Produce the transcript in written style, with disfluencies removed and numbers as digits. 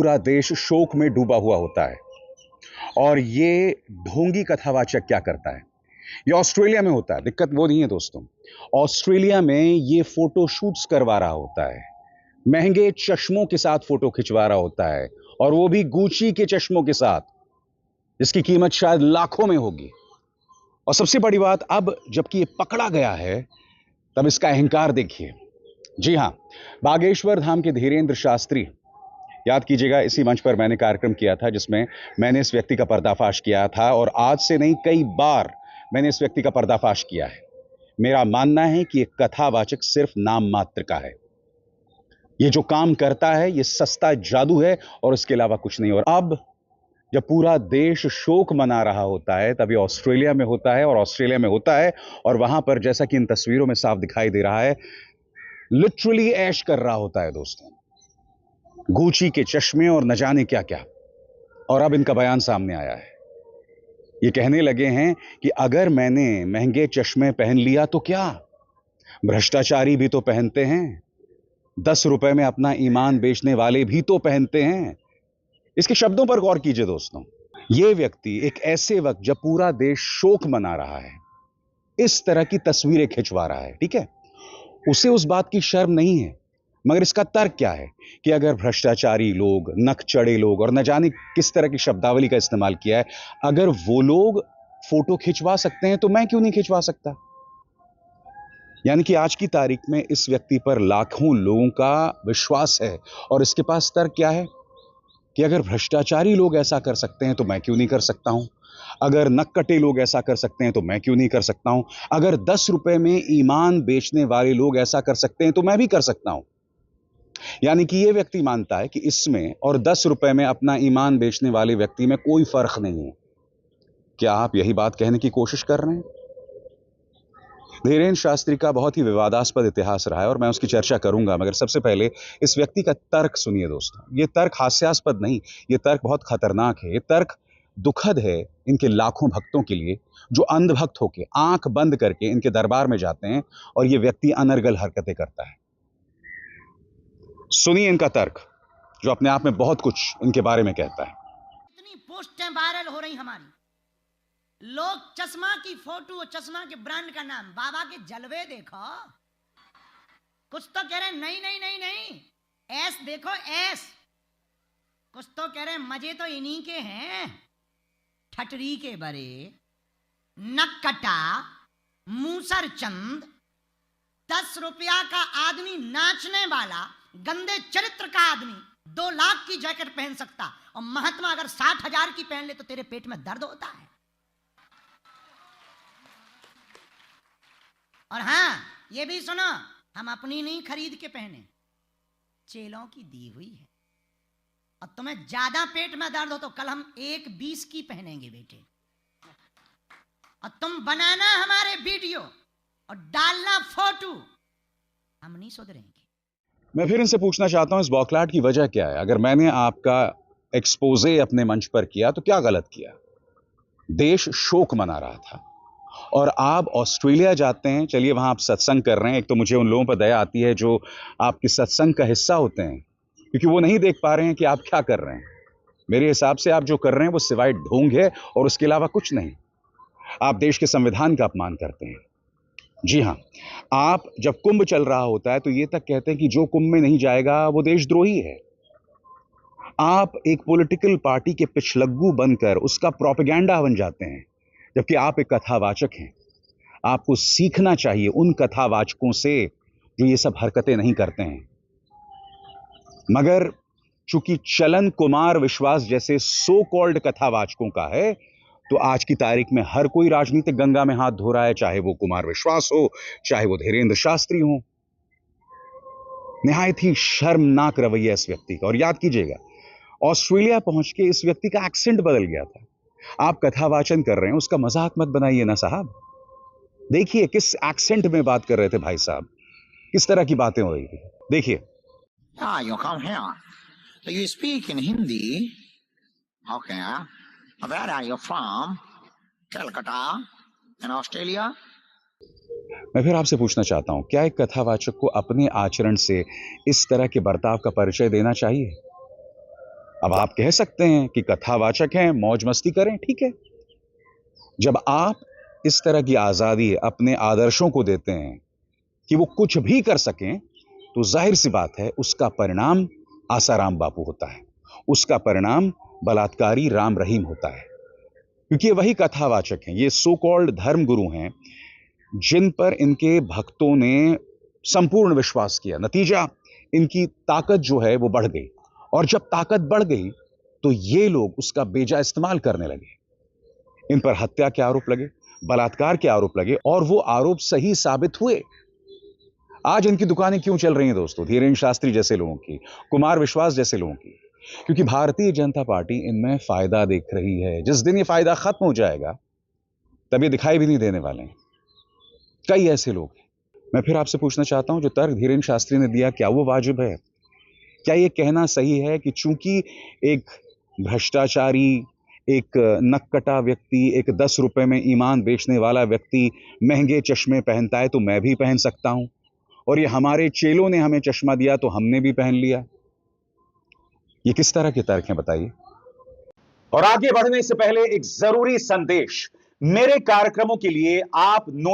पूरा देश शोक में डूबा हुआ होता है। और ये ढोंगी कथावाचक क्या करता है, ये ऑस्ट्रेलिया में होता है। दिक्कत वो नहीं है दोस्तों, ऑस्ट्रेलिया में ये फोटो शूट्स करवा रहा होता है, महंगे चश्मों के साथ फोटो खिंचवा रहा होता है, और वो भी गुची के चश्मों के साथ, जिसकी कीमत शायद लाखों में होगी। और सबसे बड़ी बात, अब जबकि ये पकड़ा गया है, तब इसका अहंकार देखिए। जी हां, बागेश्वर धाम के धीरेंद्र शास्त्री, याद कीजिएगा इसी मंच पर मैंने कार्यक्रम किया था जिसमें मैंने इस व्यक्ति का पर्दाफाश किया था, और आज से नहीं कई बार मैंने इस व्यक्ति का पर्दाफाश किया है। मेरा मानना है कि एक कथावाचक सिर्फ नाम मात्र का है। ये जो काम करता है ये सस्ता जादू है और इसके अलावा कुछ नहीं। और अब जब पूरा देश शोक मना रहा होता है, तब ये ऑस्ट्रेलिया में होता है, और ऑस्ट्रेलिया में होता है और वहां पर जैसा कि इन तस्वीरों में साफ दिखाई दे रहा है, लिटरली ऐश कर रहा होता है दोस्तों, गुची के चश्मे और न जाने क्या क्या। और अब इनका बयान सामने आया है, ये कहने लगे हैं कि अगर मैंने महंगे चश्मे पहन लिया तो क्या, भ्रष्टाचारी भी तो पहनते हैं, 10 रुपए में अपना ईमान बेचने वाले भी तो पहनते हैं। इसके शब्दों पर गौर कीजिए दोस्तों। यह व्यक्ति एक ऐसे वक्त जब पूरा देश शोक मना रहा है, इस तरह की तस्वीरें खिंचवा रहा है, ठीक है, उसे उस बात की शर्म नहीं है। मगर इसका तर्क क्या है कि अगर भ्रष्टाचारी लोग, नक चढ़े लोग, और न जाने किस तरह की शब्दावली का इस्तेमाल किया है, अगर वो लोग फोटो खिंचवा सकते हैं तो मैं क्यों नहीं खिंचवा सकता। यानी कि आज की तारीख में इस व्यक्ति पर लाखों लोगों का विश्वास है, और इसके पास तर्क क्या है कि अगर भ्रष्टाचारी लोग ऐसा कर सकते हैं तो मैं क्यों नहीं कर सकता हूं, अगर नक्कटे लोग ऐसा कर सकते हैं तो मैं क्यों नहीं कर सकता हूं, अगर 10 रुपए में ईमान बेचने वाले लोग ऐसा कर सकते हैं तो मैं भी कर सकता हूं। यानी कि यह व्यक्ति मानता है कि इसमें और 10 रुपए में अपना ईमान बेचने वाले व्यक्ति में कोई फर्क नहीं है। क्या आप यही बात कहने की कोशिश कर रहे हैं? धीरेंद्र शास्त्री का बहुत ही विवादास्पद इतिहास रहा है और मैं उसकी चर्चा करूंगा, मगर सबसे पहले इस व्यक्ति का तर्क सुनिए दोस्तों। यह तर्क हास्यास्पद नहीं, यह तर्क बहुत खतरनाक है। यह तर्क दुखद है इनके लाखों भक्तों के लिए, जो अंधभक्त होकर आंख बंद करके इनके दरबार में जाते हैं और यह व्यक्ति अनर्गल हरकतें करता है। सुनिए इनका तर्क, जो अपने आप में बहुत कुछ इनके बारे में कहता है। इतनी पोस्टें वायरल हो रही हमारी, लोग चश्मा की फोटो और चश्मा के ब्रांड का नाम, बाबा के जलवे देखो, कुछ तो कह रहे नहीं नहीं नहीं नहीं ऐस देखो ऐस, कुछ तो कह रहे मजे तो इन्हीं के हैं, ठटरी के बरे, नक्कटा, मूसर चंद, 10 रुपया का आदमी, नाचने वाला, गंदे चरित्र का आदमी 2 लाख की जैकेट पहन सकता, और महात्मा अगर 60,000 की पहन ले तो तेरे पेट में दर्द होता है। और हाँ, ये भी सुनो, हम अपनी नहीं खरीद के पहने, चेलों की दी हुई है। और तुम्हें ज्यादा पेट में दर्द हो तो कल हम 1.20 की पहनेंगे बेटे, और तुम बनाना हमारे वीडियो और डालना फोटो, हम नहीं सुधरेंगे। मैं फिर इनसे पूछना चाहता हूं, इस बौखलाहट की वजह क्या है? अगर मैंने आपका एक्सपोजे अपने मंच पर किया तो क्या गलत किया? देश शोक मना रहा था और आप ऑस्ट्रेलिया जाते हैं, चलिए वहां आप सत्संग कर रहे हैं। एक तो मुझे उन लोगों पर दया आती है जो आपके सत्संग का हिस्सा होते हैं, क्योंकि वो नहीं देख पा रहे हैं कि आप क्या कर रहे हैं। मेरे हिसाब से आप जो कर रहे हैं वो सिवाय ढोंग है और उसके अलावा कुछ नहीं। आप देश के संविधान का अपमान करते हैं। जी हां, आप जब कुंभ चल रहा होता है तो ये तक कहते हैं कि जो कुंभ में नहीं जाएगा वो देशद्रोही है। आप एक पॉलिटिकल पार्टी के पिछलग्गू बनकर उसका प्रोपेगेंडा बन जाते हैं, जबकि आप एक कथावाचक हैं। आपको सीखना चाहिए उन कथावाचकों से जो ये सब हरकतें नहीं करते हैं। मगर चूंकि चलन कुमार विश्वास जैसे सो कॉल्ड कथावाचकों का है, तो आज की तारीख में हर कोई राजनीतिक गंगा में हाथ धो रहा है, चाहे वो कुमार विश्वास हो, चाहे वो धीरेंद्र शास्त्री हो। निहायत ही शर्मनाक रवैया इस व्यक्ति का। और याद कीजिएगा, ऑस्ट्रेलिया पहुंच के इस व्यक्ति का एक्सेंट बदल गया था। आप कथावाचन कर रहे हैं, उसका मजाक मत बनाइए ना साहब। देखिए किस एक्सेंट में बात कर रहे थे भाई साहब, किस तरह की बातें हो रही थी, देखिए। You come here. So you speak in Hindi. Okay. Where are you from? Calcutta, in Australia. मैं फिर आपसे पूछना चाहता हूं, क्या एक कथावाचक को अपने आचरण से इस तरह के बर्ताव का परिचय देना चाहिए? अब आप कह सकते हैं कि कथावाचक हैं, मौज मस्ती करें, ठीक है। जब आप इस तरह की आजादी अपने आदर्शों को देते हैं कि वो कुछ भी कर सकें, तो जाहिर सी बात है उसका परिणाम आसाराम बापू होता है, उसका परिणाम बलात्कारी राम रहीम होता है। क्योंकि ये वही कथावाचक हैं, ये सो कॉल्ड धर्मगुरु हैं जिन पर इनके भक्तों ने संपूर्ण विश्वास किया। नतीजा, इनकी ताकत जो है वो बढ़ गई, और जब ताकत बढ़ गई तो ये लोग उसका बेजा इस्तेमाल करने लगे। इन पर हत्या के आरोप लगे, बलात्कार के आरोप लगे, और वो आरोप सही साबित हुए। आज इनकी दुकानें क्यों चल रही हैं दोस्तों? धीरेन्द्र शास्त्री जैसे लोगों की, कुमार विश्वास जैसे लोगों की, क्योंकि भारतीय जनता पार्टी इनमें फायदा देख रही है। जिस दिन ये फायदा खत्म हो जाएगा तब ये दिखाई भी नहीं देने वाले हैं। कई ऐसे लोग हैं। मैं फिर आपसे पूछना चाहता हूं, जो तर्क धीरेन्द्र शास्त्री ने दिया, क्या वो वाजिब है? क्या ये कहना सही है कि चूंकि एक भ्रष्टाचारी, एक नक्कटा व्यक्ति, एक 10 रुपए में ईमान बेचने वाला व्यक्ति महंगे चश्मे पहनता है तो मैं भी पहन सकता हूं, और ये हमारे चेलों ने हमें चश्मा दिया तो हमने भी पहन लिया? ये किस तरह के तर्क हैं बताइए? और आगे बढ़ने से पहले एक जरूरी संदेश। मेरे कार्यक्रमों के लिए आप